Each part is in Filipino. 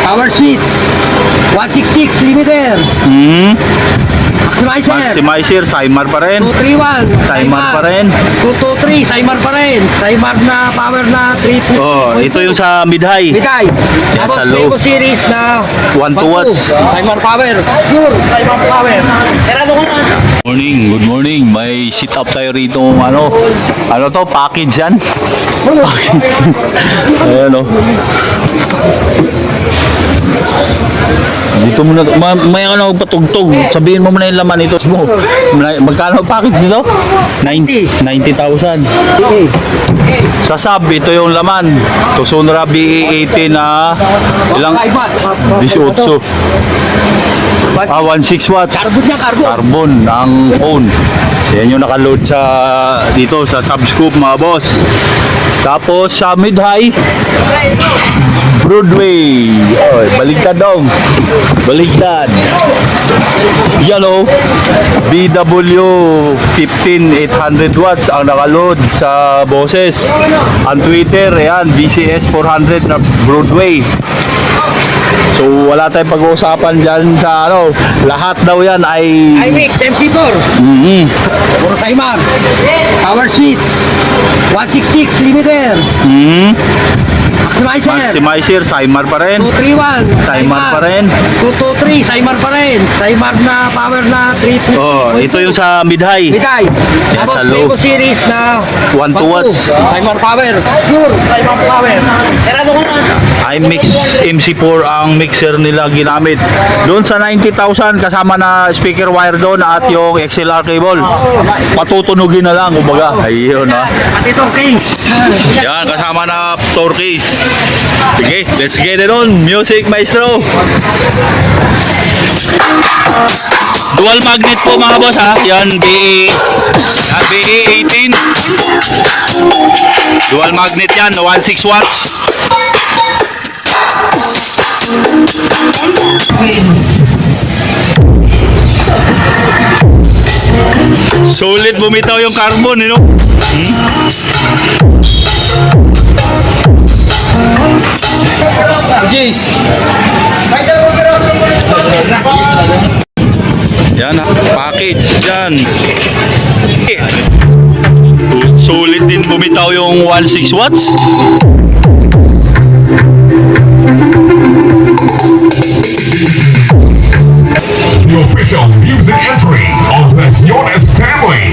Power switch. 166 limiter. Maximizer. Maximizer, Saimar pa rin. 231. Saimar pa rin. 223. Saimar pa rin. Saimar na power na 3. Oh, ito yung sa mid-high. Bigay. Yan, Tapos sa low. Evo series na 1 watts. Saimar power. Pure Saimar power. Erado ko na. Good morning. May sit up tayo rito. Ano to? Package yan? Package. Ayan o. Dito muna, may ano patugtog. Sabihin mo muna yung laman ito mo. Magkano package nito? 90,000. Sa sub, ito yung laman. Tucson BE18 na ilang 18. 16 watts. Carbon niya, carbon. Carbon ang phone. Yan yung nakaload sa dito sa subscoop mga boss. Tapos sa mid-high Broadway. Oy, baligtad daw. Baligtad. Yellow BW 15800 watts ang nakaload sa boses. Ang Twitter, ayan, BCS 400 na Broadway. So wala tayong pag-uusapan dyan sa ano. Lahat daw yan ay iMix MC4. Puro Saimar. Power switch. 166 limiter. Maximizer. Maximizer, Saimar pa rin. 231. Saimar pa rin. 223. Saimar pa rin. Saimar na power na 3. Oh, ito yung sa mid-high. Bigay. Yan, Tapos sa low. Evo series na 1 watts. Saimar power. Pure Saimar power. Erado ko na. iMix MC4 ang mixer nila ginamit. Doon sa 90,000 kasama na speaker wire doon at yung XLR cable. Patutunugin na lang kumbaga. Ayun ha. At itong case. Yan, kasama na tour case. Sige, let's get it on. Music maestro. Dual magnet po mga boss ha. Yan, BE18. Dual magnet yan, 16 watts. Sulit bumitaw yung carbon, you know? Jeez. Yan ha, package yan. Sulit din bumitaw yung 16 watts. The official music entry of Lesiones family.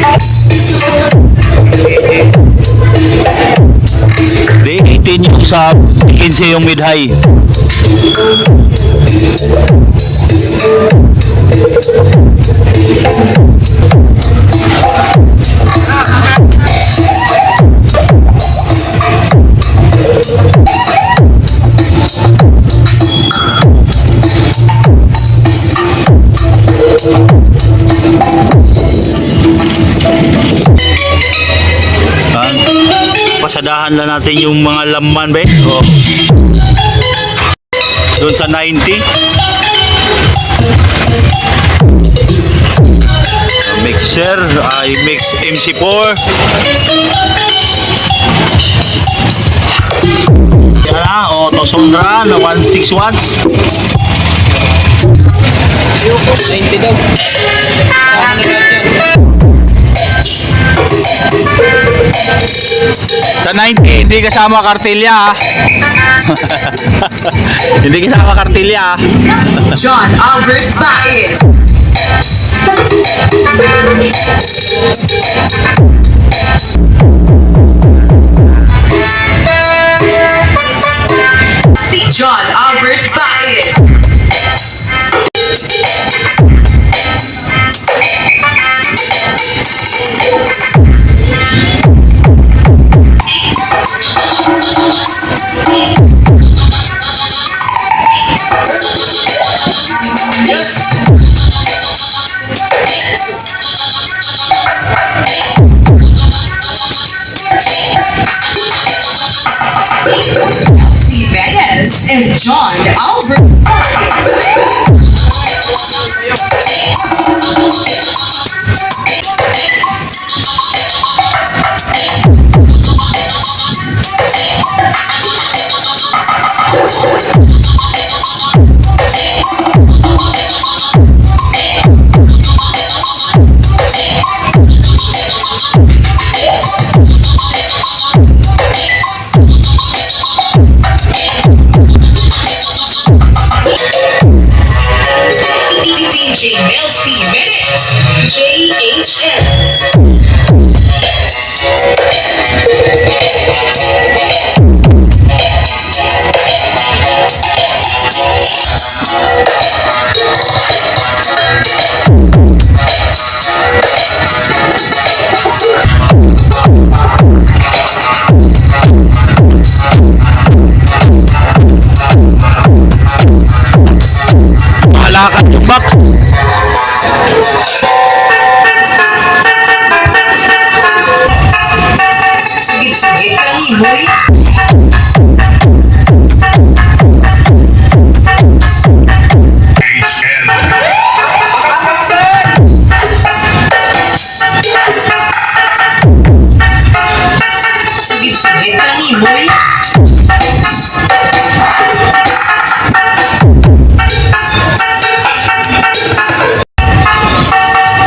Di, 18 yung sub, 15 yung mid-high. Pasadahan lang natin yung mga laman be. Oh. Doon sa 90. Mixer, iMix MC4. Yan na, Tucson na 16 watts. 90 daw. Sa 90, hindi kasama kartilya. Hindi kasama kartilya. John Albert Baez. Si John Albert Baez. Si Baez and John Albert Malakad yung box. Sugit-sugit lang imoy. Sugit-sugit lang imoy.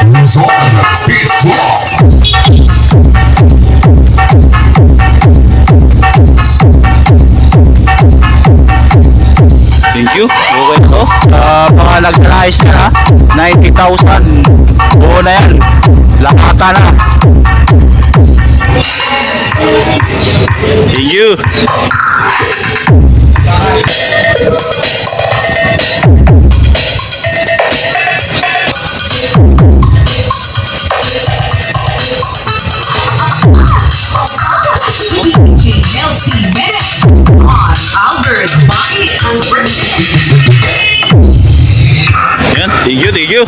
Who's on the pitch clock? Thank you. Okay to. Mga nag-price na 90,000. Buo na yan. Lakata na. Thank you. Chelsea Bennett on Albert Baez. Yan. Thank you. Thank you.